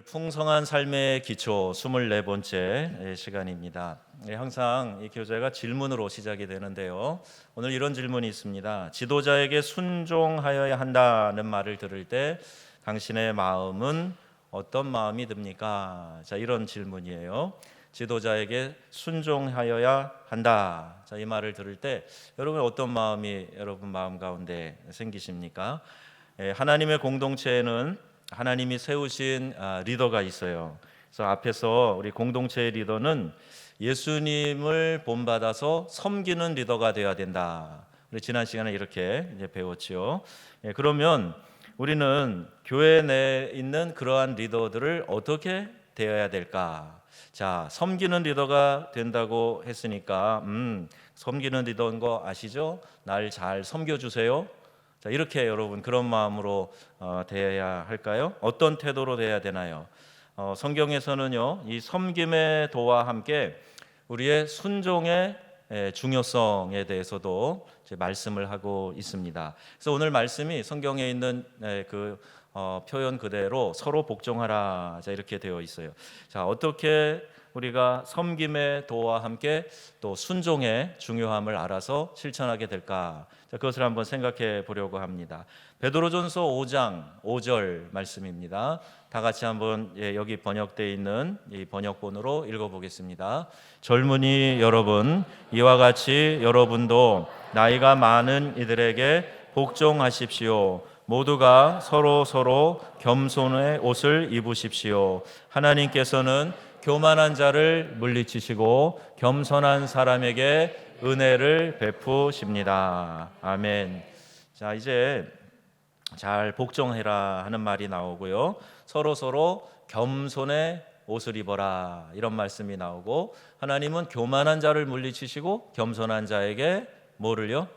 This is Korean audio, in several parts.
오늘 풍성한 삶의 기초 24번째 시간입니다. 항상 이 교재가 질문으로 시작이 되는데요. 오늘 이런 질문이 있습니다. 지도자에게 순종하여야 한다는 말을 들을 때 당신의 마음은 어떤 마음이 듭니까? 자, 이런 질문이에요. 지도자에게 순종하여야 한다. 자, 이 말을 들을 때 여러분 어떤 마음이 여러분 마음 가운데 생기십니까? 하나님의 공동체에는 하나님이 세우신 리더가 있어요. 그래서 앞에서 우리 공동체의 리더는 예수님을 본받아서 섬기는 리더가 되어야 된다. 우리 지난 시간에 이렇게 이제 배웠지요. 그러면 우리는 교회 내에 있는 그러한 리더들을 어떻게 되어야 될까? 자, 섬기는 리더가 된다고 했으니까 섬기는 리더인 거 아시죠? 날 잘 섬겨주세요. 자, 이렇게 여러분 그런 마음으로 대해야 할까요? 어떤 태도로 대해야 되나요? 성경에서는요, 이 섬김의 도와 함께 우리의 순종의 중요성에 대해서도 이제 말씀을 하고 있습니다. 그래서 오늘 말씀이 성경에 있는 표현 그대로 서로 복종하라, 자, 이렇게 되어 있어요. 자, 어떻게 우리가 섬김의 도와 함께 또 순종의 중요함을 알아서 실천하게 될까? 자, 그것을 한번 생각해 보려고 합니다. 베드로전서 5장 5절 말씀입니다. 다 같이 한번 여기 번역되어 있는 이 번역본으로 읽어보겠습니다. 젊은이 여러분, 이와 같이 여러분도 나이가 많은 이들에게 복종하십시오. 모두가 서로 겸손의 옷을 입으십시오. 하나님께서는 교만한 자를 물리치시고 겸손한 사람에게 은혜를 베푸십니다. 아멘. 자, 이제 잘 복종해라 하는 말이 나오고요. 서로 겸손의 옷을 입어라, 이런 말씀이 나오고, 하나님은 교만한 자를 물리치시고 겸손한 자에게 뭐를요?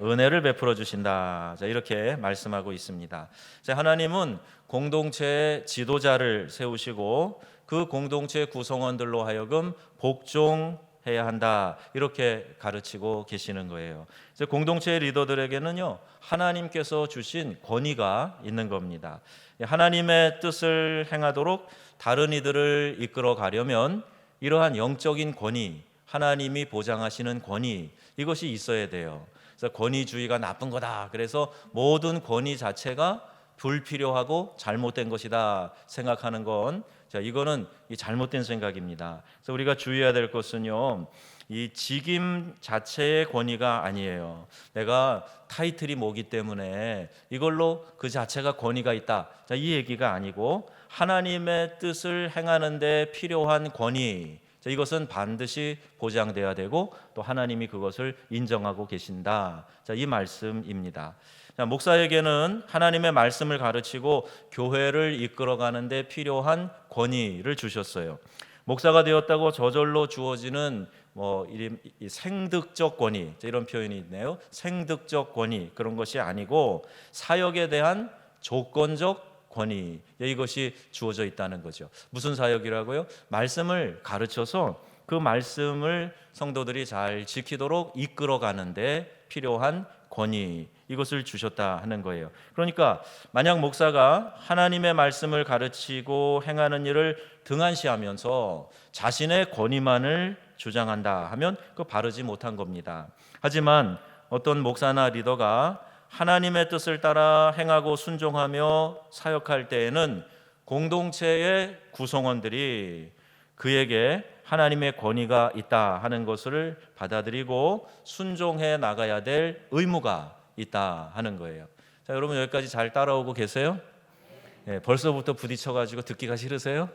은혜를 베풀어 주신다. 자, 이렇게 말씀하고 있습니다. 자, 하나님은 공동체의 지도자를 세우시고 그 공동체 구성원들로 하여금 복종해야 한다, 이렇게 가르치고 계시는 거예요. 공동체의 리더들에게는요, 하나님께서 주신 권위가 있는 겁니다. 하나님의 뜻을 행하도록 다른 이들을 이끌어 가려면 이러한 영적인 권위, 하나님이 보장하시는 권위, 이것이 있어야 돼요. 그래서 권위주의가 나쁜 거다, 그래서 모든 권위 자체가 불필요하고 잘못된 것이다 생각하는 건, 자, 이거는 잘못된 생각입니다. 그래서 우리가 주의해야 될 것은요, 이 직임 자체의 권위가 아니에요. 내가 타이틀이 뭐기 때문에 이걸로 그 자체가 권위가 있다, 자, 이 얘기가 아니고 하나님의 뜻을 행하는 데 필요한 권위, 자, 이것은 반드시 보장돼야 되고 또 하나님이 그것을 인정하고 계신다, 자, 이 말씀입니다. 자, 목사에게는 하나님의 말씀을 가르치고 교회를 이끌어가는 데 필요한 권위를 주셨어요. 목사가 되었다고 저절로 주어지는 이 생득적 권위, 이런 표현이 있네요. 생득적 권위, 그런 것이 아니고 사역에 대한 조건적 권위, 이것이 주어져 있다는 거죠. 무슨 사역이라고요? 말씀을 가르쳐서 그 말씀을 성도들이 잘 지키도록 이끌어가는데 필요한 권위, 이것을 주셨다 하는 거예요. 그러니까 만약 목사가 하나님의 말씀을 가르치고 행하는 일을 등한시하면서 자신의 권위만을 주장한다 하면 그거 바르지 못한 겁니다. 하지만 어떤 목사나 리더가 하나님의 뜻을 따라 행하고 순종하며 사역할 때에는 공동체의 구성원들이 그에게 하나님의 권위가 있다 하는 것을 받아들이고 순종해 나가야 될 의무가 있다 하는 거예요. 자, 여러분 여기까지 잘 따라오고 계세요? 벌써부터 부딪혀가지고 듣기가 싫으세요?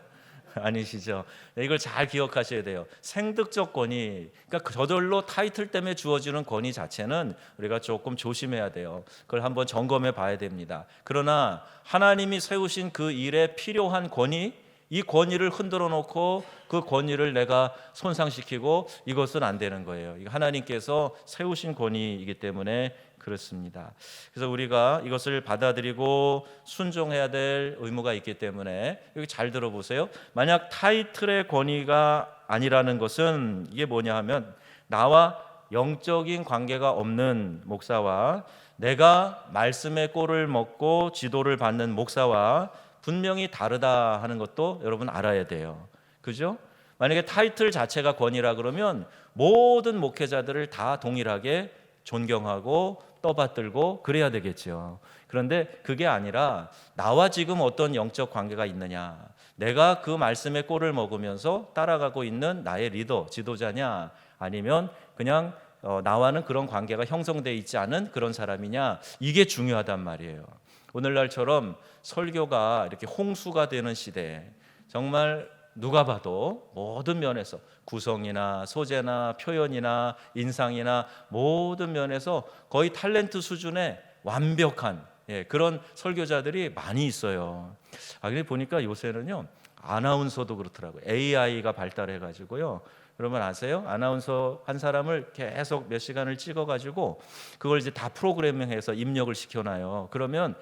아니시죠? 이걸 잘 기억하셔야 돼요. 생득적 권위, 그러니까 저절로 타이틀 때문에 주어지는 권위 자체는 우리가 조금 조심해야 돼요. 그걸 한번 점검해 봐야 됩니다. 그러나 하나님이 세우신 그 일에 필요한 권위, 이 권위를 흔들어 놓고 그 권위를 내가 손상시키고, 이것은 안 되는 거예요. 하나님께서 세우신 권위이기 때문에 그렇습니다. 그래서 우리가 이것을 받아들이고 순종해야 될 의무가 있기 때문에, 여기 잘 들어보세요. 만약 타이틀의 권위가 아니라는 것은 이게 뭐냐 하면, 나와 영적인 관계가 없는 목사와 내가 말씀의 꼴을 먹고 지도를 받는 목사와 분명히 다르다 하는 것도 여러분 알아야 돼요. 그죠? 만약에 타이틀 자체가 권위라 그러면 모든 목회자들을 다 동일하게 존경하고 떠받들고 그래야 되겠죠. 그런데 그게 아니라 나와 지금 어떤 영적 관계가 있느냐, 내가 그 말씀의 꼴을 먹으면서 따라가고 있는 나의 리더, 지도자냐, 아니면 그냥 나와는 그런 관계가 형성되어 있지 않은 그런 사람이냐, 이게 중요하단 말이에요. 오늘날처럼 설교가 이렇게 홍수가 되는 시대에 정말 누가 봐도 모든 면에서 구성이나 소재나 표현이나 인상이나 모든 면에서 거의 탤런트 수준의 완벽한 그런 설교자들이 많이 있어요. 근데 보니까 요새는요, 아나운서도 그렇더라고요. AI가 발달해가지고요. 그러면 아세요? 아나운서 한 사람을 계속 몇 시간을 찍어가지고 그걸 이제 다 프로그래밍해서 입력을 시켜놔요. 그러면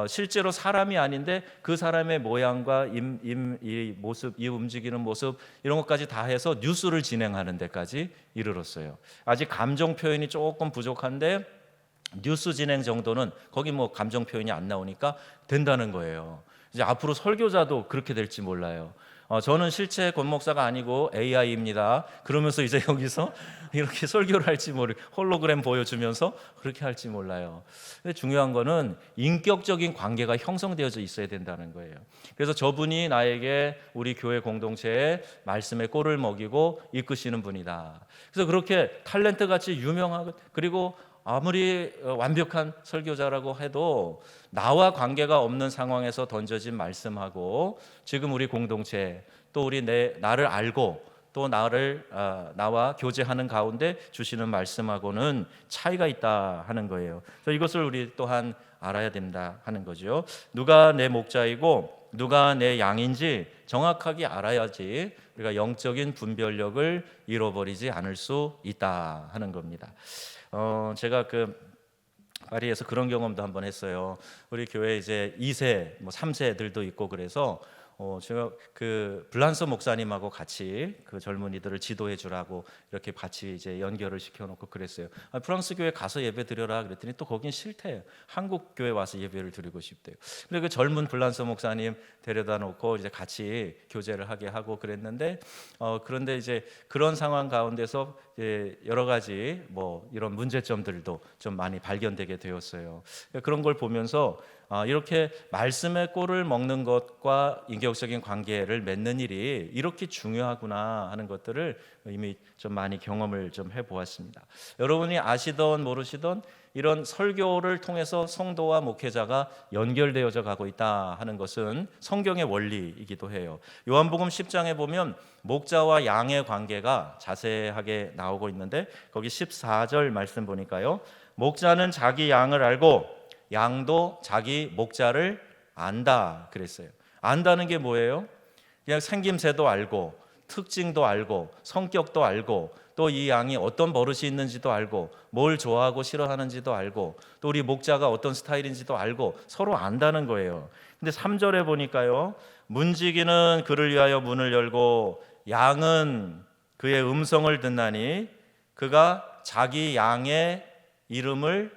실제로 사람이 아닌데 그 사람의 모양과 이 모습, 이 움직이는 모습 이런 것까지 다 해서 뉴스를 진행하는 데까지 이르렀어요. 아직 감정 표현이 조금 부족한데 뉴스 진행 정도는 거기 뭐 감정 표현이 안 나오니까 된다는 거예요. 이제 앞으로 설교자도 그렇게 될지 몰라요. 저는 실제 권 목사가 아니고 AI입니다. 그러면서 이제 여기서 이렇게 설교를 할지 모르, 홀로그램 보여주면서 그렇게 할지 몰라요. 근데 중요한 거는 인격적인 관계가 형성되어져 있어야 된다는 거예요. 그래서 저분이 나에게 우리 교회 공동체에 말씀의 꼴을 먹이고 이끄시는 분이다. 그래서 그렇게 탤런트 같이 유명하고 그리고 아무리 완벽한 설교자라고 해도 나와 관계가 없는 상황에서 던져진 말씀하고 지금 우리 공동체 또 나를 알고 또 나와 교제하는 가운데 주시는 말씀하고는 차이가 있다 하는 거예요. 그래서 이것을 우리 또한 알아야 된다 하는 거죠. 누가 내 목자이고 누가 내 양인지 정확하게 알아야지 우리가 영적인 분별력을 잃어버리지 않을 수 있다 하는 겁니다. 제가 파리에서 그런 경험도 한번 했어요. 우리 교회 이제 2세, 3세들도 있고 그래서 제가 블란서 목사님하고 같이 그 젊은이들을 지도해 주라고 이렇게 같이 이제 연결을 시켜놓고 그랬어요. 프랑스 교회 가서 예배 드려라 그랬더니 또 거긴 싫대요. 한국 교회 와서 예배를 드리고 싶대요. 근데 그 젊은 블란서 목사님 데려다 놓고 이제 같이 교제를 하게 하고 그랬는데 그런데 이제 그런 상황 가운데서 이제 여러 가지 이런 문제점들도 좀 많이 발견되게 되었어요. 그런 걸 보면서 이렇게 말씀의 꼴을 먹는 것과 인격적인 관계를 맺는 일이 이렇게 중요하구나 하는 것들을 이미 좀 많이 경험을 좀 해보았습니다. 여러분이 아시던 모르시던 이런 설교를 통해서 성도와 목회자가 연결되어져 가고 있다 하는 것은 성경의 원리이기도 해요. 요한복음 10장에 보면 목자와 양의 관계가 자세하게 나오고 있는데 거기 14절 말씀 보니까요, 목자는 자기 양을 알고 양도 자기 목자를 안다 그랬어요. 안다는 게 뭐예요? 그냥 생김새도 알고 특징도 알고 성격도 알고 또 이 양이 어떤 버릇이 있는지도 알고 뭘 좋아하고 싫어하는지도 알고 또 우리 목자가 어떤 스타일인지도 알고 서로 안다는 거예요. 근데 3절에 보니까요, 문지기는 그를 위하여 문을 열고 양은 그의 음성을 듣나니 그가 자기 양의 이름을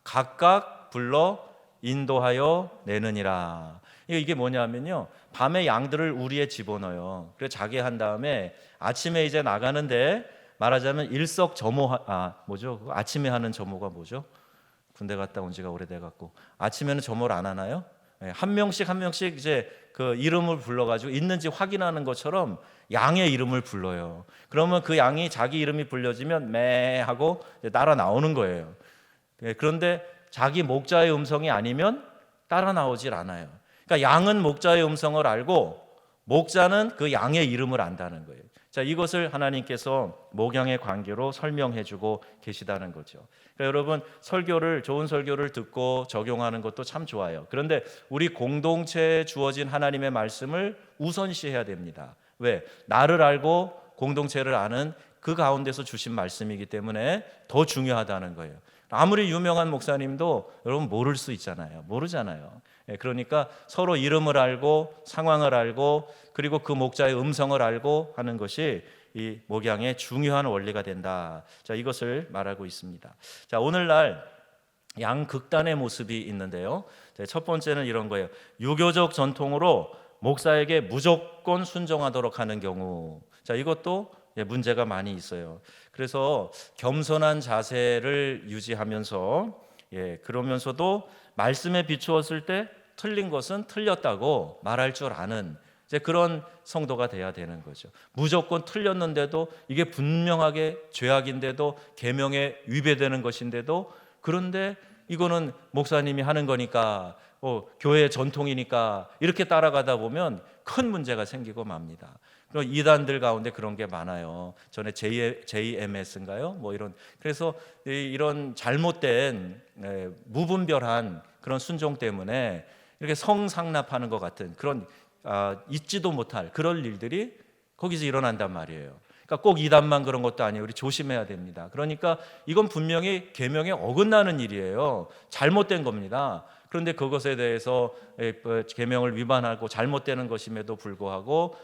각각 불러 인도하여 내느니라. 이게 뭐냐면요, 밤에 양들을 우리에 집어넣어요. 그래서 자게 한 다음에 아침에 이제 나가는데 말하자면 일석저모. 뭐죠? 아침에 하는 점호가 뭐죠? 군대 갔다 온 지가 오래돼갖고 아침에는 점호를 안 하나요? 한 명씩 이제 그 이름을 불러가지고 있는지 확인하는 것처럼 양의 이름을 불러요. 그러면 그 양이 자기 이름이 불려지면 매 하고 따라 나오는 거예요. 그런데 자기 목자의 음성이 아니면 따라 나오질 않아요. 그러니까 양은 목자의 음성을 알고 목자는 그 양의 이름을 안다는 거예요. 자, 이것을 하나님께서 목양의 관계로 설명해 주고 계시다는 거죠. 그러니까 여러분, 좋은 설교를 듣고 적용하는 것도 참 좋아요. 그런데 우리 공동체에 주어진 하나님의 말씀을 우선시해야 됩니다. 왜? 나를 알고 공동체를 아는 그 가운데서 주신 말씀이기 때문에 더 중요하다는 거예요. 아무리 유명한 목사님도 여러분 모를 수 있잖아요. 모르잖아요. 그러니까 서로 이름을 알고 상황을 알고 그리고 그 목자의 음성을 알고 하는 것이 이 목양의 중요한 원리가 된다. 자, 이것을 말하고 있습니다. 자, 오늘날 양극단의 모습이 있는데요. 첫 번째는 이런 거예요. 유교적 전통으로 목사에게 무조건 순종하도록 하는 경우. 자, 이것도 문제가 많이 있어요. 그래서 겸손한 자세를 유지하면서 그러면서도 말씀에 비추었을 때 틀린 것은 틀렸다고 말할 줄 아는 이제 그런 성도가 돼야 되는 거죠. 무조건 틀렸는데도 이게 분명하게 죄악인데도 계명에 위배되는 것인데도 그런데 이거는 목사님이 하는 거니까 교회의 전통이니까 이렇게 따라가다 보면 큰 문제가 생기고 맙니다. 그리고 이단들 가운데 그런 게 많아요. 전에 JMS인가요? 뭐 이런 그래서 이런 잘못된 무분별한 그런 순종 때문에 이렇게 성상납하는 것 같은 그런 잊지도 못할 그런 일들이 거기서 일어난단 말이에요. 그러니까 꼭 이단만 그런 것도 아니에요. 우리 조심해야 됩니다. 그러니까 이건 분명히 계명에 어긋나는 일이에요. 잘못된 겁니다. 그런데 그것에 대해서 계명을 위반하고 잘못되는 것임에도 불구하고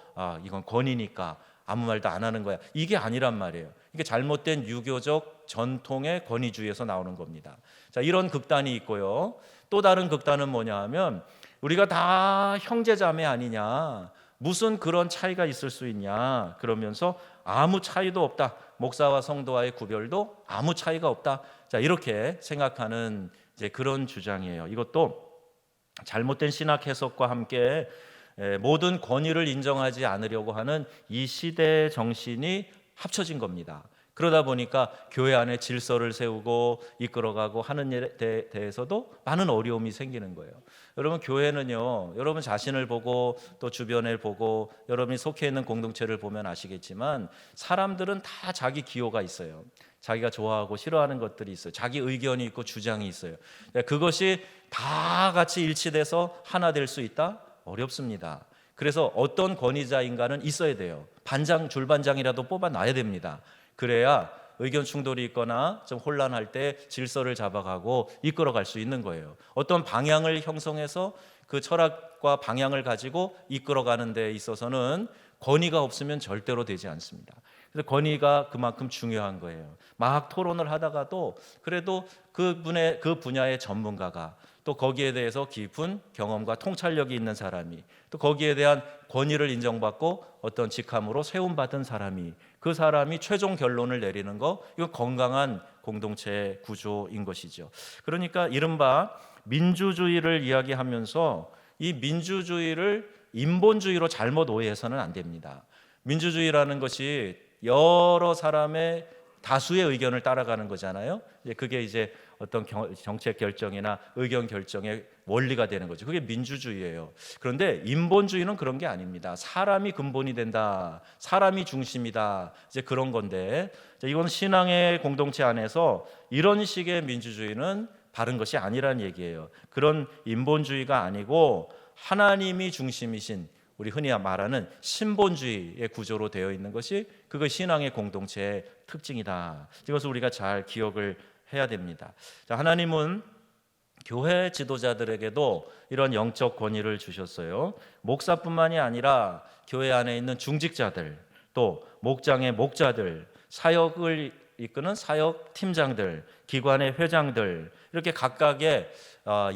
이건 권위니까 아무 말도 안 하는 거야. 이게 아니란 말이에요. 이게 잘못된 유교적 전통의 권위주의에서 나오는 겁니다. 자, 이런 극단이 있고요. 또 다른 극단은 뭐냐 하면 우리가 다 형제자매 아니냐, 무슨 그런 차이가 있을 수 있냐 그러면서 아무 차이도 없다, 목사와 성도와의 구별도 아무 차이가 없다, 자 이렇게 생각하는 이제 그런 주장이에요. 이것도 잘못된 신학 해석과 함께 모든 권위를 인정하지 않으려고 하는 이 시대의 정신이 합쳐진 겁니다. 그러다 보니까 교회 안에 질서를 세우고 이끌어가고 하는 일에 대해서도 많은 어려움이 생기는 거예요. 여러분, 교회는요, 여러분 자신을 보고 또 주변을 보고 여러분이 속해 있는 공동체를 보면 아시겠지만 사람들은 다 자기 기호가 있어요. 자기가 좋아하고 싫어하는 것들이 있어요. 자기 의견이 있고 주장이 있어요. 그것이 다 같이 일치돼서 하나 될 수 있다? 어렵습니다. 그래서 어떤 권위자인가는 있어야 돼요. 반장, 줄반장이라도 뽑아놔야 됩니다. 그래야 의견 충돌이 있거나 좀 혼란할 때 질서를 잡아가고 이끌어갈 수 있는 거예요. 어떤 방향을 형성해서 그 철학과 방향을 가지고 이끌어가는 데 있어서는 권위가 없으면 절대로 되지 않습니다. 그래서 권위가 그만큼 중요한 거예요. 막 토론을 하다가도 그래도 그 분야의 전문가가 또 거기에 대해서 깊은 경험과 통찰력이 있는 사람이 또 거기에 대한 권위를 인정받고 어떤 직함으로 세움받은 사람이 그 사람이 최종 결론을 내리는 거, 이거 건강한 공동체 구조인 것이죠. 그러니까 이른바 민주주의를 이야기하면서 이 민주주의를 인본주의로 잘못 오해해서는 안 됩니다. 민주주의라는 것이 여러 사람의 다수의 의견을 따라가는 거잖아요. 그게 이제 어떤 정책 결정이나 의견 결정의 원리가 되는 거죠. 그게 민주주의예요. 그런데 인본주의는 그런 게 아닙니다. 사람이 근본이 된다, 사람이 중심이다, 이제 그런 건데 이건 신앙의 공동체 안에서 이런 식의 민주주의는 바른 것이 아니라는 얘기예요. 그런 인본주의가 아니고 하나님이 중심이신 우리 흔히 말하는 신본주의의 구조로 되어 있는 것이 그거 신앙의 공동체의 특징이다. 이것을 우리가 잘 기억을 해야 됩니다. 자, 하나님은 교회 지도자들에게도 이런 영적 권위를 주셨어요. 목사뿐만이 아니라 교회 안에 있는 중직자들, 또 목장의 목자들, 사역을 이끄는 사역 팀장들, 기관의 회장들, 이렇게 각각의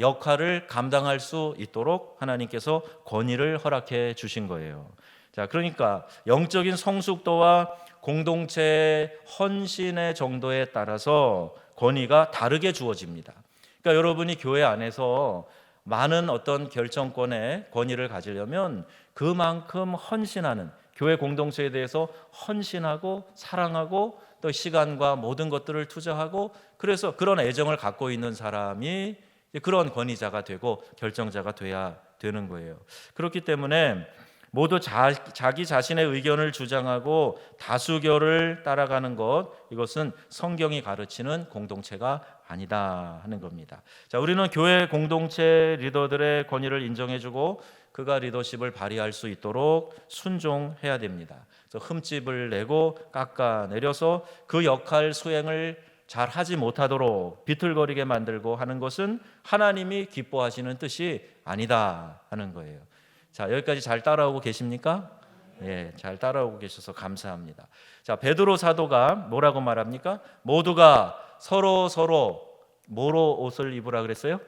역할을 감당할 수 있도록 하나님께서 권위를 허락해 주신 거예요. 자, 그러니까 영적인 성숙도와 공동체의 헌신의 정도에 따라서 권위가 다르게 주어집니다. 그러니까 여러분이 교회 안에서 많은 어떤 결정권의 권위를 가지려면 그만큼 헌신하는, 교회 공동체에 대해서 헌신하고 사랑하고 또 시간과 모든 것들을 투자하고 그래서 그런 애정을 갖고 있는 사람이 그런 권위자가 되고 결정자가 돼야 되는 거예요. 그렇기 때문에 모두 자기 자신의 의견을 주장하고 다수결을 따라가는 것, 이것은 성경이 가르치는 공동체가 아니다 하는 겁니다. 자, 우리는 교회 공동체 리더들의 권위를 인정해주고 그가 리더십을 발휘할 수 있도록 순종해야 됩니다. 그래서 흠집을 내고 깎아내려서 그 역할 수행을 잘 하지 못하도록 비틀거리게 만들고 하는 것은 하나님이 기뻐하시는 뜻이 아니다 하는 거예요. 자, 여기까지 잘 따라오고 계십니까? 예, 잘 따라오고 계셔서 감사합니다. 자, 베드로 사도가 뭐라고 말합니까? 모두가 서로 뭐로 옷을 입으라 그랬어요?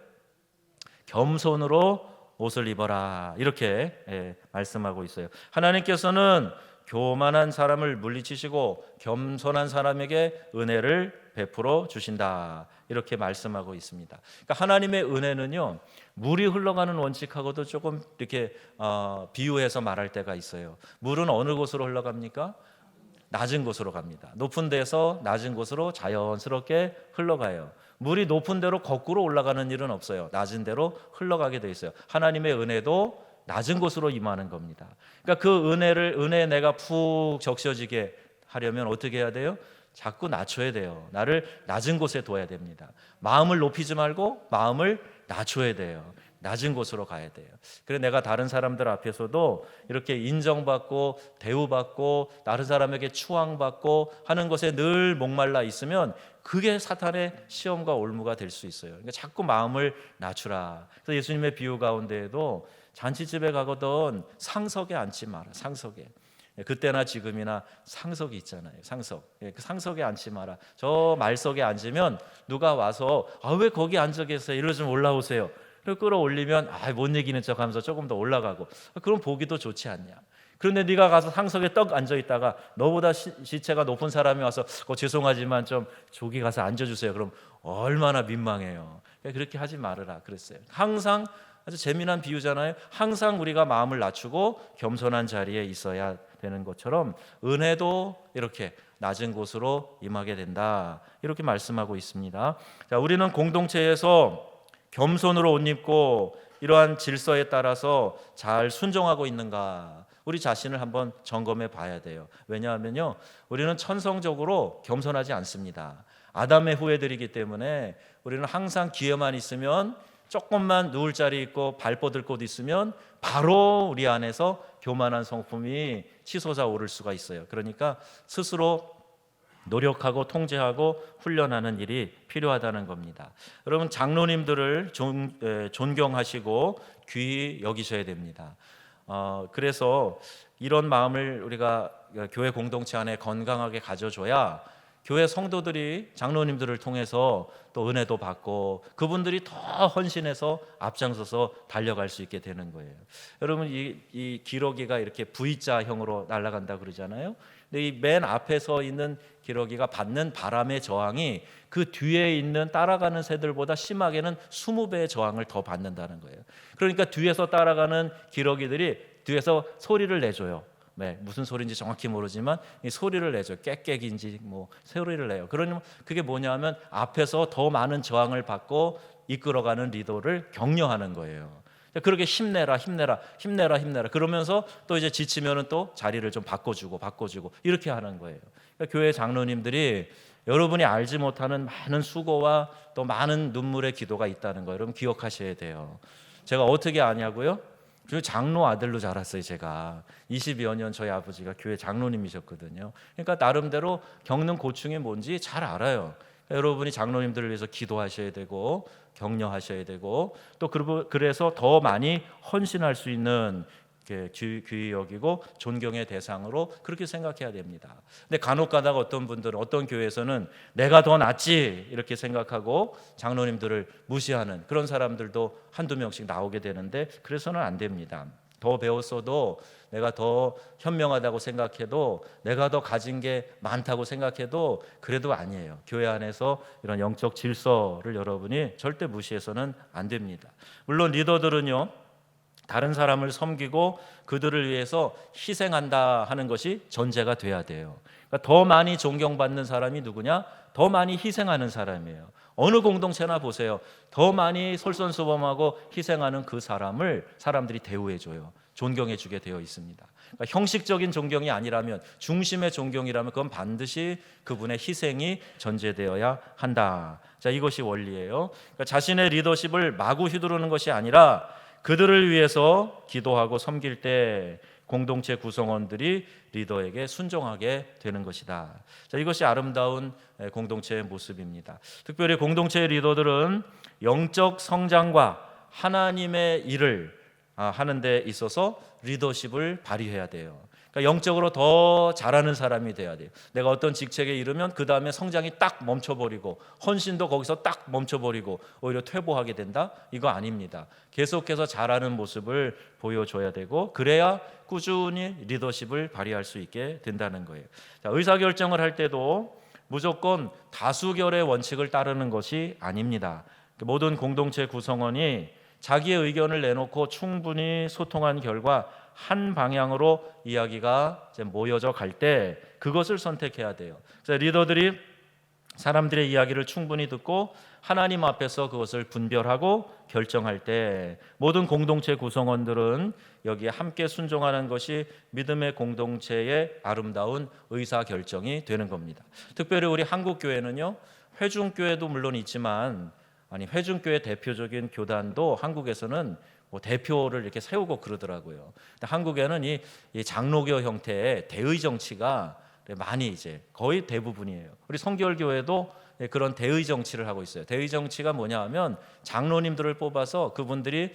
겸손으로 옷을 입어라, 이렇게 말씀하고 있어요. 하나님께서는 교만한 사람을 물리치시고 겸손한 사람에게 은혜를 베풀어 주신다, 이렇게 말씀하고 있습니다. 그러니까 하나님의 은혜는요, 물이 흘러가는 원칙하고도 조금 이렇게 비유해서 말할 때가 있어요. 물은 어느 곳으로 흘러갑니까? 낮은 곳으로 갑니다. 높은 데서 낮은 곳으로 자연스럽게 흘러가요. 물이 높은 데로 거꾸로 올라가는 일은 없어요. 낮은 데로 흘러가게 돼 있어요. 하나님의 은혜도 낮은 곳으로 임하는 겁니다. 그러니까 그 은혜에 내가 푹 적셔지게 하려면 어떻게 해야 돼요? 자꾸 낮춰야 돼요. 나를 낮은 곳에 둬야 됩니다. 마음을 높이지 말고 마음을 낮춰야 돼요. 낮은 곳으로 가야 돼요. 그래서 내가 다른 사람들 앞에서도 이렇게 인정받고 대우받고 다른 사람에게 추앙받고 하는 것에 늘 목말라 있으면 그게 사탄의 시험과 올무가 될 수 있어요. 그러니까 자꾸 마음을 낮추라. 그래서 예수님의 비유 가운데에도 잔치집에 가거든 상석에 앉지 마라. 상석에. 그때나 지금이나 상석이 있잖아요. 상석. 그 상석에 앉지 마라. 저 말석에 앉으면 누가 와서 왜 거기 앉아 계세요? 이리로 좀 올라오세요. 그리고 끌어올리면 못 이기는 척하면서 조금 더 올라가고, 그럼 보기도 좋지 않냐. 그런데 네가 가서 상석에 떡 앉아 있다가 너보다 시체가 높은 사람이 와서 죄송하지만 좀 저기 가서 앉아주세요. 그럼 얼마나 민망해요. 그렇게 하지 말으라 그랬어요. 항상, 아주 재미난 비유잖아요. 항상 우리가 마음을 낮추고 겸손한 자리에 있어야 되는 것처럼 은혜도 이렇게 낮은 곳으로 임하게 된다, 이렇게 말씀하고 있습니다. 자, 우리는 공동체에서 겸손으로 옷 입고 이러한 질서에 따라서 잘 순종하고 있는가, 우리 자신을 한번 점검해 봐야 돼요. 왜냐하면요, 우리는 천성적으로 겸손하지 않습니다. 아담의 후예들이기 때문에 우리는 항상 기회만 있으면, 조금만 누울 자리 있고 발 뻗을 곳 있으면 바로 우리 안에서 교만한 성품이 치솟아 오를 수가 있어요. 그러니까 스스로 노력하고 통제하고 훈련하는 일이 필요하다는 겁니다. 여러분, 장로님들을 존경하시고 귀히 여기셔야 됩니다. 그래서 이런 마음을 우리가 교회 공동체 안에 건강하게 가져줘야 교회 성도들이 장로님들을 통해서 또 은혜도 받고 그분들이 더 헌신해서 앞장서서 달려갈 수 있게 되는 거예요. 여러분, 이 기러기가 이렇게 V자형으로 날아간다 그러잖아요. 근데 이 맨 앞에 서 있는 기러기가 받는 바람의 저항이 그 뒤에 있는 따라가는 새들보다 심하게는 20배의 저항을 더 받는다는 거예요. 그러니까 뒤에서 따라가는 기러기들이 뒤에서 소리를 내줘요. 네, 무슨 소리인지 정확히 모르지만 이 소리를 내죠. 깨깨기인지 소리를 내요. 그러면 그게 뭐냐면 앞에서 더 많은 저항을 받고 이끌어가는 리더를 격려하는 거예요. 그렇게 힘내라 그러면서 또 이제 지치면은 또 자리를 좀 바꿔주고 이렇게 하는 거예요. 그러니까 교회 장로님들이 여러분이 알지 못하는 많은 수고와 또 많은 눈물의 기도가 있다는 거 여러분 기억하셔야 돼요. 제가 어떻게 아냐고요? 장로 아들로 자랐어요. 제가 20여 년 저희 아버지가 교회 장로님이셨거든요. 그러니까 나름대로 겪는 고충이 뭔지 잘 알아요. 그러니까 여러분이 장로님들을 위해서 기도하셔야 되고 격려하셔야 되고 또 그래서 더 많이 헌신할 수 있는 귀히 여기고 존경의 대상으로 그렇게 생각해야 됩니다. 근데 간혹 가다가 어떤 분들은 어떤 교회에서는 내가 더 낫지 이렇게 생각하고 장로님들을 무시하는 그런 사람들도 한두 명씩 나오게 되는데 그래서는 안 됩니다. 더 배웠어도 내가 더 현명하다고 생각해도 내가 더 가진 게 많다고 생각해도 그래도 아니에요. 교회 안에서 이런 영적 질서를 여러분이 절대 무시해서는 안 됩니다. 물론 리더들은요, 다른 사람을 섬기고 그들을 위해서 희생한다 하는 것이 전제가 돼야 돼요. 그러니까 더 많이 존경받는 사람이 누구냐? 더 많이 희생하는 사람이에요. 어느 공동체나 보세요. 더 많이 솔선수범하고 희생하는 그 사람을 사람들이 대우해줘요. 존경해주게 되어 있습니다. 그러니까 형식적인 존경이 아니라면, 중심의 존경이라면 그건 반드시 그분의 희생이 전제되어야 한다. 자, 이것이 원리예요. 그러니까 자신의 리더십을 마구 휘두르는 것이 아니라 그들을 위해서 기도하고 섬길 때 공동체 구성원들이 리더에게 순종하게 되는 것이다. 자, 이것이 아름다운 공동체의 모습입니다. 특별히 공동체의 리더들은 영적 성장과 하나님의 일을 하는 데 있어서 리더십을 발휘해야 돼요. 그러니까 영적으로 더 잘하는 사람이 돼야 돼요. 내가 어떤 직책에 이르면 그 다음에 성장이 딱 멈춰버리고 헌신도 거기서 딱 멈춰버리고 오히려 퇴보하게 된다? 이거 아닙니다. 계속해서 잘하는 모습을 보여줘야 되고 그래야 꾸준히 리더십을 발휘할 수 있게 된다는 거예요. 자, 의사결정을 할 때도 무조건 다수결의 원칙을 따르는 것이 아닙니다. 모든 공동체 구성원이 자기의 의견을 내놓고 충분히 소통한 결과 한 방향으로 이야기가 이제 모여져 갈 때 그것을 선택해야 돼요. 그래서 리더들이 사람들의 이야기를 충분히 듣고 하나님 앞에서 그것을 분별하고 결정할 때 모든 공동체 구성원들은 여기에 함께 순종하는 것이 믿음의 공동체의 아름다운 의사결정이 되는 겁니다. 특별히 우리 한국교회는요, 회중교회도 물론 있지만 회중교회 대표적인 교단도 한국에서는 뭐 대표를 이렇게 세우고 그러더라고요. 근데 한국에는 이 장로교 형태의 대의 정치가 많이 이제 거의 대부분이에요. 우리 성결교회도 그런 대의 정치를 하고 있어요. 대의 정치가 뭐냐 하면 장로님들을 뽑아서 그분들이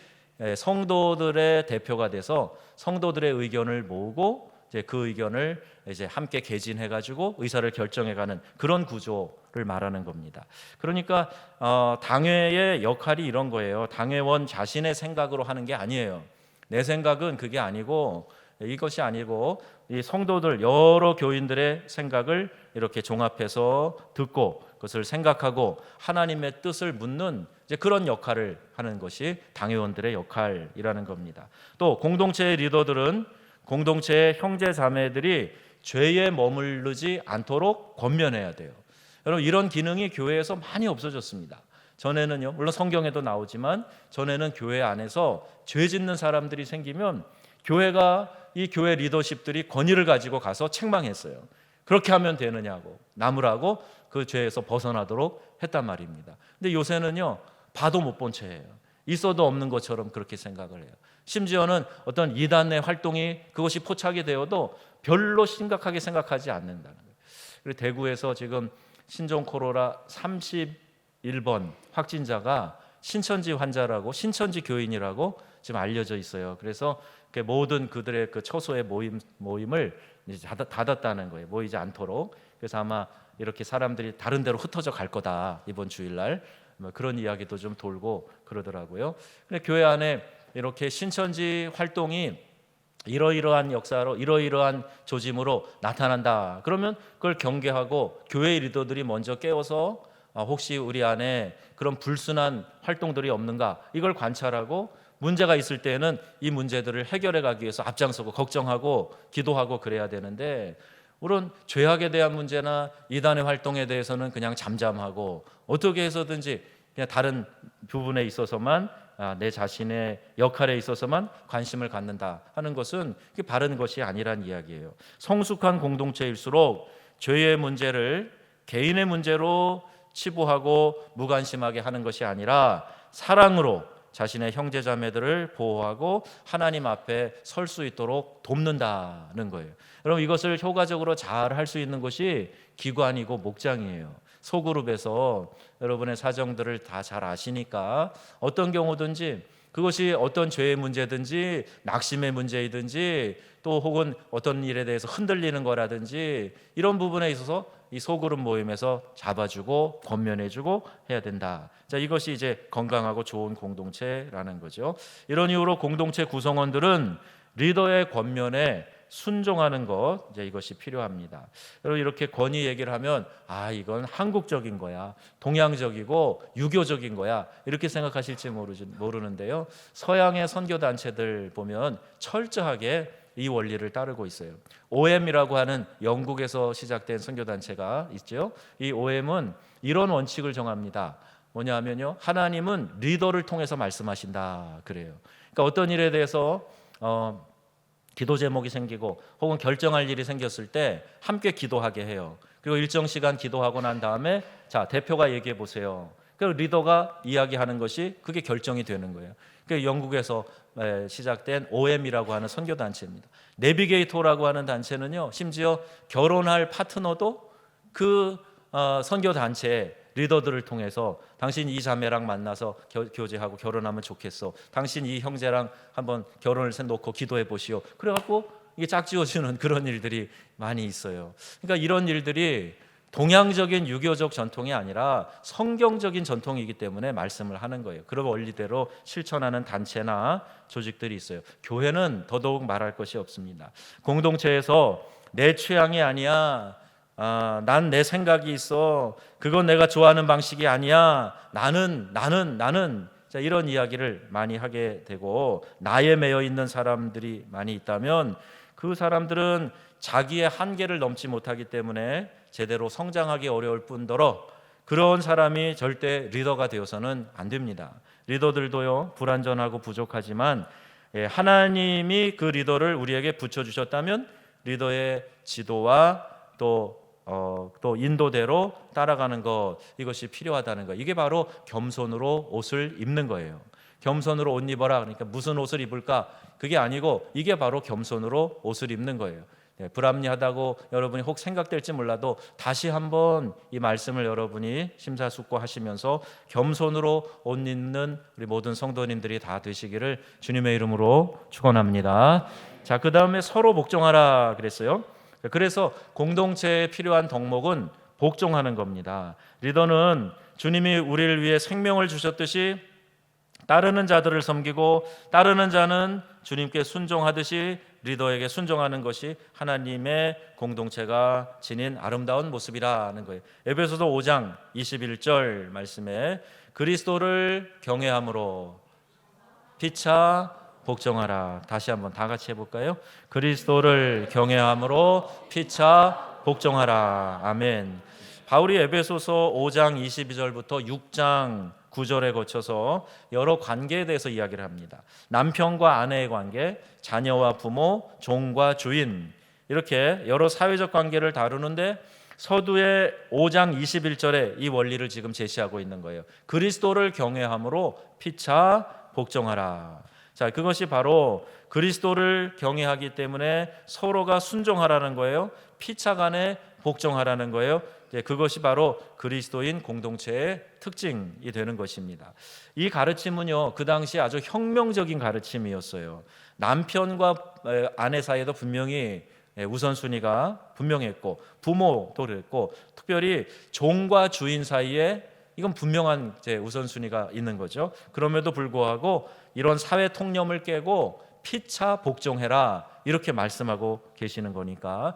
성도들의 대표가 돼서 성도들의 의견을 모으고 이제 그 의견을 이제 함께 개진해 가지고 의사를 결정해 가는 그런 구조를 말하는 겁니다. 그러니까 당회의 역할이 이런 거예요. 당회원 자신의 생각으로 하는 게 아니에요. 내 생각은 그게 아니고 이것이 아니고 이 성도들 여러 교인들의 생각을 이렇게 종합해서 듣고 그것을 생각하고 하나님의 뜻을 묻는 이제 그런 역할을 하는 것이 당회원들의 역할이라는 겁니다. 또 공동체의 리더들은 공동체의 형제 자매들이 죄에 머무르지 않도록 권면해야 돼요. 여러분 이런 기능이 교회에서 많이 없어졌습니다. 전에는요, 물론 성경에도 나오지만 전에는 교회 안에서 죄 짓는 사람들이 생기면 교회가 이 교회 리더십들이 권위를 가지고 가서 책망했어요. 그렇게 하면 되느냐고 남으라고 그 죄에서 벗어나도록 했단 말입니다. 근데 요새는요, 봐도 못 본 채예요. 있어도 없는 것처럼 그렇게 생각을 해요. 심지어는 어떤 이단의 활동이 그것이 포착이 되어도 별로 심각하게 생각하지 않는다는 거예요. 그리고 대구에서 지금 신종 코로나 31번 확진자가 신천지 환자라고 신천지 교인이라고 지금 알려져 있어요. 그래서 모든 그들의 그 처소의 모임을 이제 닫았다는 거예요. 모이지 않도록. 그래서 아마 이렇게 사람들이 다른 데로 흩어져 갈 거다 이번 주일날 뭐 그런 이야기도 좀 돌고 그러더라고요. 근데 교회 안에 이렇게 신천지 활동이 이러이러한 역사로 이러이러한 조짐으로 나타난다. 그러면 그걸 경계하고 교회 리더들이 먼저 깨워서 혹시 우리 안에 그런 불순한 활동들이 없는가 이걸 관찰하고 문제가 있을 때는 이 문제들을 해결해 가기 위해서 앞장서고 걱정하고 기도하고 그래야 되는데 물론 죄악에 대한 문제나 이단의 활동에 대해서는 그냥 잠잠하고 어떻게 해서든지 그냥 다른 부분에 있어서만 내 자신의 역할에 있어서만 관심을 갖는다 하는 것은 그게 바른 것이 아니란 이야기예요. 성숙한 공동체일수록 죄의 문제를 개인의 문제로 치부하고 무관심하게 하는 것이 아니라 사랑으로 자신의 형제자매들을 보호하고 하나님 앞에 설 수 있도록 돕는다는 거예요. 여러분 이것을 효과적으로 잘 할 수 있는 것이 기관이고 목장이에요. 소그룹에서 여러분의 사정들을 다 잘 아시니까 어떤 경우든지 그것이 어떤 죄의 문제든지 낙심의 문제이든지 또 혹은 어떤 일에 대해서 흔들리는 거라든지 이런 부분에 있어서 이 소그룹 모임에서 잡아주고 권면해주고 해야 된다. 자, 이것이 이제 건강하고 좋은 공동체라는 거죠. 이런 이유로 공동체 구성원들은 리더의 권면에 순종하는 것, 이제 이것이 필요합니다. 여러분 이렇게 권위 얘기를 하면 이건 한국적인 거야, 동양적이고 유교적인 거야 이렇게 생각하실지 모르는데요. 서양의 선교 단체들 보면 철저하게 이 원리를 따르고 있어요. OM이라고 하는 영국에서 시작된 선교 단체가 있죠. 이 OM은 이런 원칙을 정합니다. 뭐냐면요, 하나님은 리더를 통해서 말씀하신다 그래요. 그러니까 어떤 일에 대해서 기도 제목이 생기고 혹은 결정할 일이 생겼을 때 함께 기도하게 해요. 그리고 일정 시간 기도하고 난 다음에 자, 대표가 얘기해 보세요. 그리고 리더가 이야기하는 것이 그게 결정이 되는 거예요. 그 영국에서 시작된 OM이라고 하는 선교 단체입니다. 내비게이터라고 하는 단체는요, 심지어 결혼할 파트너도 그 선교 단체의 리더들을 통해서 당신 이 자매랑 만나서 교제하고 결혼하면 좋겠어. 당신 이 형제랑 한번 결혼을 놓고 기도해 보시오. 그래갖고 이게 짝지어주는 그런 일들이 많이 있어요. 그러니까 이런 일들이 동양적인 유교적 전통이 아니라 성경적인 전통이기 때문에 말씀을 하는 거예요. 그런 원리대로 실천하는 단체나 조직들이 있어요. 교회는 더더욱 말할 것이 없습니다. 공동체에서 내 취향이 아니야, 난 내 생각이 있어, 그건 내가 좋아하는 방식이 아니야, 나는 자, 이런 이야기를 많이 하게 되고, 나에 매여 있는 사람들이 많이 있다면 그 사람들은 자기의 한계를 넘지 못하기 때문에 제대로 성장하기 어려울 뿐더러 그런 사람이 절대 리더가 되어서는 안 됩니다. 리더들도요, 불완전하고 부족하지만 하나님이 그 리더를 우리에게 붙여주셨다면 리더의 지도와 또 인도대로 따라가는 것, 이것이 필요하다는 것. 이게 바로 겸손으로 옷을 입는 거예요. 겸손으로 옷 입어라. 그러니까 무슨 옷을 입을까? 그게 아니고 이게 바로 겸손으로 옷을 입는 거예요. 불합리하다고 여러분이 혹 생각될지 몰라도 다시 한번 이 말씀을 여러분이 심사숙고하시면서 겸손으로 옷 입는 우리 모든 성도님들이 다 되시기를 주님의 이름으로 축원합니다. 자, 그 다음에 서로 복종하라 그랬어요. 그래서 공동체에 필요한 덕목은 복종하는 겁니다. 리더는 주님이 우리를 위해 생명을 주셨듯이 따르는 자들을 섬기고, 따르는 자는 주님께 순종하듯이 리더에게 순종하는 것이 하나님의 공동체가 지닌 아름다운 모습이라는 거예요. 에베소서 5장 21절 말씀에 그리스도를 경외함으로 피차 복종하라. 다시 한번 다 같이 해볼까요? 그리스도를 경외함으로 피차 복종하라. 아멘. 바울이 에베소서 5장 22절부터 6장 9절에 거쳐서 여러 관계에 대해서 이야기를 합니다. 남편과 아내의 관계, 자녀와 부모, 종과 주인, 이렇게 여러 사회적 관계를 다루는데 서두의 5장 21절에 이 원리를 지금 제시하고 있는 거예요. 그리스도를 경외함으로 피차 복종하라. 자, 그것이 바로 그리스도를 경외하기 때문에 서로가 순종하라는 거예요. 피차간에 복종하라는 거예요. 그것이 바로 그리스도인 공동체의 특징이 되는 것입니다. 이 가르침은요, 그 당시 아주 혁명적인 가르침이었어요. 남편과 아내 사이에도 분명히 우선순위가 분명했고, 부모도 그랬고, 특별히 종과 주인 사이에 이건 분명한 우선순위가 있는 거죠. 그럼에도 불구하고 이런 사회 통념을 깨고 피차 복종해라, 이렇게 말씀하고 계시는 거니까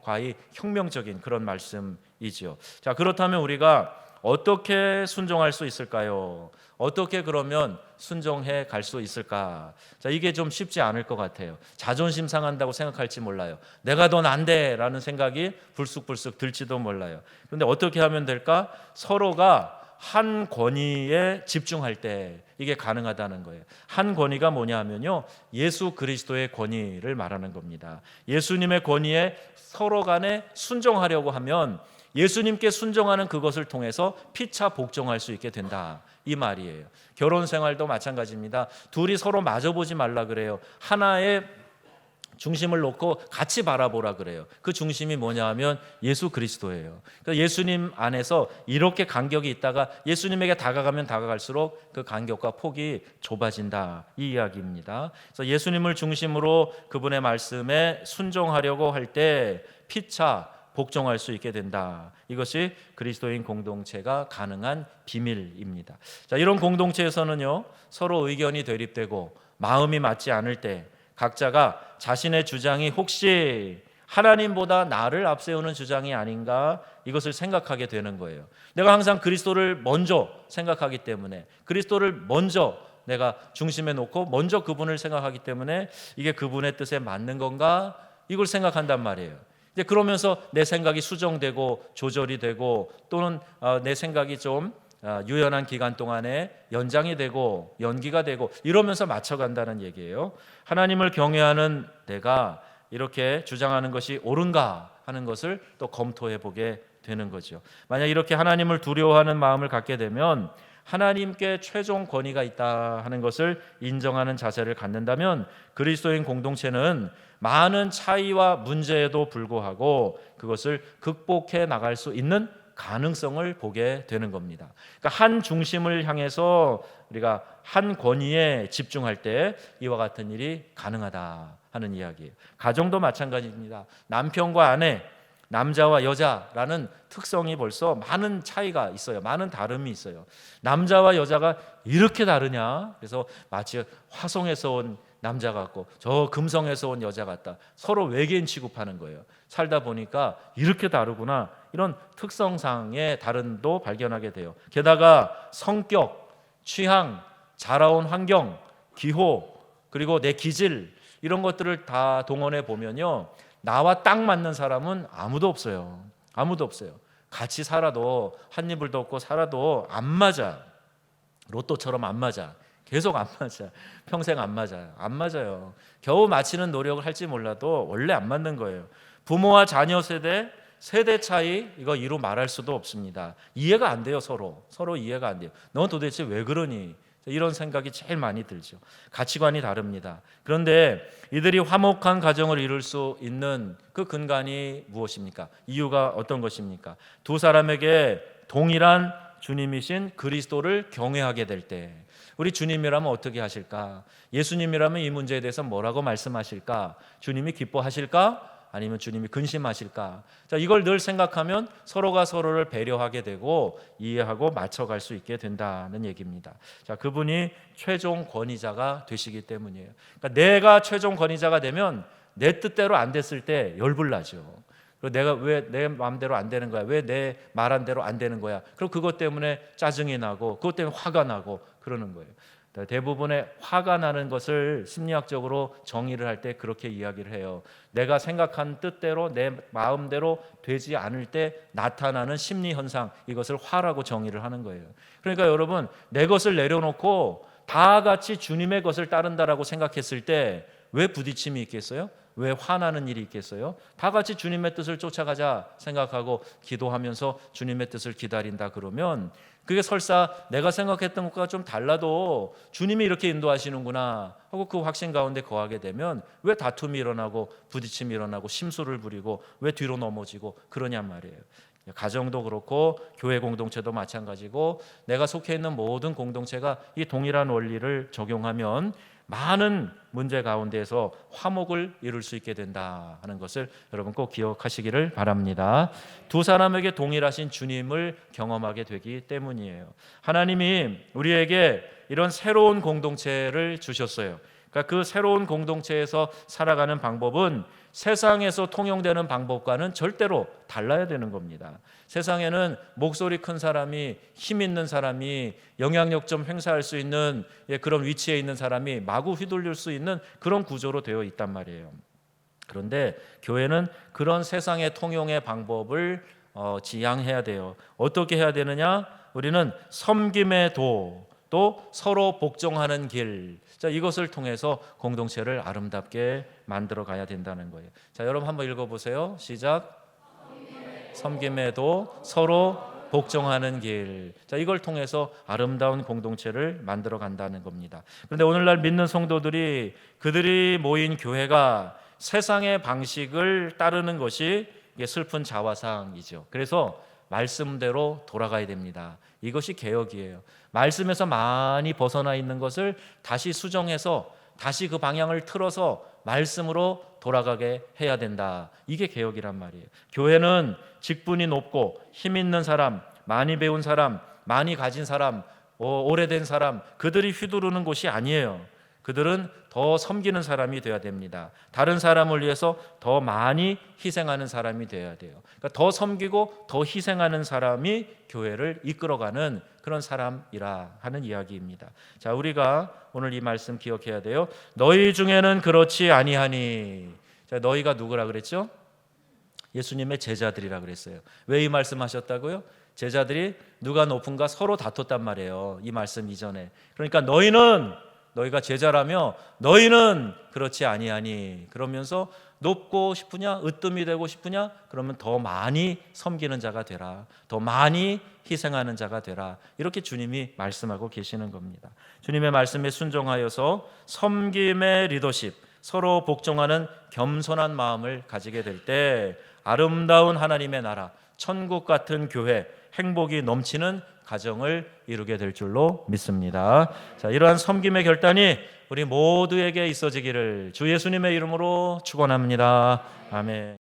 거의 혁명적인 그런 말씀이죠. 자, 그렇다면 우리가 어떻게 순종할 수 있을까요? 어떻게 그러면 순종해 갈 수 있을까? 자, 이게 좀 쉽지 않을 것 같아요. 자존심 상한다고 생각할지 몰라요. 내가 더 난데라는 생각이 불쑥불쑥 들지도 몰라요. 그런데 어떻게 하면 될까? 서로가 한 권위에 집중할 때 이게 가능하다는 거예요. 한 권위가 뭐냐 하면요, 예수 그리스도의 권위를 말하는 겁니다. 예수님의 권위에 서로 간에 순종하려고 하면 예수님께 순종하는 그것을 통해서 피차 복종할 수 있게 된다, 이 말이에요. 결혼 생활도 마찬가지입니다. 둘이 서로 마주보지 말라 그래요. 하나의 중심을 놓고 같이 바라보라 그래요. 그 중심이 뭐냐 하면 예수 그리스도예요. 그러니까 예수님 안에서 이렇게 간격이 있다가 예수님에게 다가가면 다가갈수록 그 간격과 폭이 좁아진다, 이 이야기입니다. 그래서 예수님을 중심으로 그분의 말씀에 순종하려고 할 때 피차 복종할 수 있게 된다. 이것이 그리스도인 공동체가 가능한 비밀입니다. 자, 이런 공동체에서는요, 서로 의견이 대립되고 마음이 맞지 않을 때 각자가 자신의 주장이 혹시 하나님보다 나를 앞세우는 주장이 아닌가, 이것을 생각하게 되는 거예요. 내가 항상 그리스도를 먼저 생각하기 때문에, 그리스도를 먼저 내가 중심에 놓고 먼저 그분을 생각하기 때문에 이게 그분의 뜻에 맞는 건가, 이걸 생각한단 말이에요. 이제 그러면서 내 생각이 수정되고 조절이 되고, 또는 내 생각이 좀 유연한 기간 동안에 연장이 되고 연기가 되고 이러면서 맞춰간다는 얘기예요. 하나님을 경외하는 내가 이렇게 주장하는 것이 옳은가 하는 것을 또 검토해 보게 되는 거죠. 만약 이렇게 하나님을 두려워하는 마음을 갖게 되면 하나님께 최종 권위가 있다 하는 것을 인정하는 자세를 갖는다면 그리스도인 공동체는 많은 차이와 문제에도 불구하고 그것을 극복해 나갈 수 있는 가능성을 보게 되는 겁니다. 그러니까 한 중심을 향해서 우리가 한 권위에 집중할 때 이와 같은 일이 가능하다. 하는 이야기예요. 가정도 마찬가지입니다. 남편과 아내, 남자와 여자라는 특성이 벌써 많은 차이가 있어요. 많은 다름이 있어요. 남자와 여자가 이렇게 다르냐? 그래서 마치 화성에서 온 남자 같고 저 금성에서 온 여자 같다. 서로 외계인 취급하는 거예요. 살다 보니까 이렇게 다르구나. 이런 특성상의 다름도 발견하게 돼요. 게다가 성격, 취향, 자라온 환경, 기호, 그리고 내 기질 이런 것들을 다 동원해 보면요, 나와 딱 맞는 사람은 아무도 없어요. 아무도 없어요. 같이 살아도 한 이불 덮고 살아도 안 맞아. 로또처럼 안 맞아. 계속 안 맞아. 평생 안 맞아요. 안 맞아요. 겨우 맞추는 노력을 할지 몰라도 원래 안 맞는 거예요. 부모와 자녀 세대 차이 이거 이루 말할 수도 없습니다. 이해가 안 돼요. 서로 이해가 안 돼요. 넌 도대체 왜 그러니? 이런 생각이 제일 많이 들죠. 가치관이 다릅니다. 그런데 이들이 화목한 가정을 이룰 수 있는 그 근간이 무엇입니까? 이유가 어떤 것입니까? 두 사람에게 동일한 주님이신 그리스도를 경외하게 될 때, 우리 주님이라면 어떻게 하실까? 예수님이라면 이 문제에 대해서 뭐라고 말씀하실까? 주님이 기뻐하실까? 아니면 주님이 근심하실까? 자, 이걸 늘 생각하면 서로가 서로를 배려하게 되고 이해하고 맞춰갈 수 있게 된다는 얘기입니다. 자, 그분이 최종 권위자가 되시기 때문이에요. 그러니까 내가 최종 권위자가 되면 내 뜻대로 안 됐을 때 열불나죠. 그리고 내가 왜 내 마음대로 안 되는 거야? 왜 내 말한 대로 안 되는 거야? 그리고 그것 때문에 짜증이 나고 그것 때문에 화가 나고 그러는 거예요. 대부분의 화가 나는 것을 심리학적으로 정의를 할 때 그렇게 이야기를 해요. 내가 생각한 뜻대로 내 마음대로 되지 않을 때 나타나는 심리 현상, 이것을 화라고 정의를 하는 거예요. 그러니까 여러분, 내 것을 내려놓고 다 같이 주님의 것을 따른다라고 생각했을 때 왜 부딪힘이 있겠어요? 왜 화나는 일이 있겠어요? 다 같이 주님의 뜻을 쫓아가자 생각하고 기도하면서 주님의 뜻을 기다린다 그러면 그게 설사 내가 생각했던 것과 좀 달라도 주님이 이렇게 인도하시는구나 하고 그 확신 가운데 거하게 되면 왜 다툼이 일어나고 부딪힘이 일어나고 심술을 부리고 왜 뒤로 넘어지고 그러냔 말이에요. 가정도 그렇고 교회 공동체도 마찬가지고 내가 속해 있는 모든 공동체가 이 동일한 원리를 적용하면 많은 문제 가운데에서 화목을 이룰 수 있게 된다 하는 것을 여러분 꼭 기억하시기를 바랍니다. 두 사람에게 동일하신 주님을 경험하게 되기 때문이에요. 하나님이 우리에게 이런 새로운 공동체를 주셨어요. 그러니까 그 새로운 공동체에서 살아가는 방법은 세상에서 통용되는 방법과는 절대로 달라야 되는 겁니다. 세상에는 목소리 큰 사람이, 힘 있는 사람이, 영향력 좀 행사할 수 있는 그런 위치에 있는 사람이 마구 휘둘릴 수 있는 그런 구조로 되어 있단 말이에요. 그런데 교회는 그런 세상의 통용의 방법을 지향해야 돼요. 어떻게 해야 되느냐? 우리는 섬김의 도, 또 서로 복종하는 길, 자, 이것을 통해서 공동체를 아름답게 만들어 가야 된다는 거예요. 자, 여러분 한번 읽어보세요. 시작. 섬김의 도, 서로 복종하는 길. 자, 이걸 통해서 아름다운 공동체를 만들어 간다는 겁니다. 그런데 오늘날 믿는 성도들이 그들이 모인 교회가 세상의 방식을 따르는 것이 슬픈 자화상이죠. 그래서 말씀대로 돌아가야 됩니다. 이것이 개혁이에요. 말씀에서 많이 벗어나 있는 것을 다시 수정해서 다시 그 방향을 틀어서 말씀으로 돌아가게 해야 된다. 이게 개혁이란 말이에요. 교회는 직분이 높고 힘 있는 사람, 많이 배운 사람, 많이 가진 사람, 오래된 사람, 그들이 휘두르는 곳이 아니에요. 그들은 더 섬기는 사람이 되어야 됩니다. 다른 사람을 위해서 더 많이 희생하는 사람이 되어야 돼요. 그러니까 더 섬기고 더 희생하는 사람이 교회를 이끌어가는 그런 사람이라 하는 이야기입니다. 자, 우리가 오늘 이 말씀 기억해야 돼요. 너희 중에는 그렇지 아니하니. 자, 너희가 누구라 그랬죠? 예수님의 제자들이라 그랬어요. 왜 이 말씀하셨다고요? 제자들이 누가 높은가 서로 다퉜단 말이에요. 이 말씀 이전에. 그러니까 너희가 제자라며 너희는 그렇지 아니하니, 그러면서 높고 싶으냐, 으뜸이 되고 싶으냐, 그러면 더 많이 섬기는 자가 되라, 더 많이 희생하는 자가 되라, 이렇게 주님이 말씀하고 계시는 겁니다. 주님의 말씀에 순종하여서 섬김의 리더십, 서로 복종하는 겸손한 마음을 가지게 될 때 아름다운 하나님의 나라, 천국 같은 교회, 행복이 넘치는 가정을 이루게 될 줄로 믿습니다. 자, 이러한 섬김의 결단이 우리 모두에게 있어지기를 주 예수님의 이름으로 축원합니다. 아멘.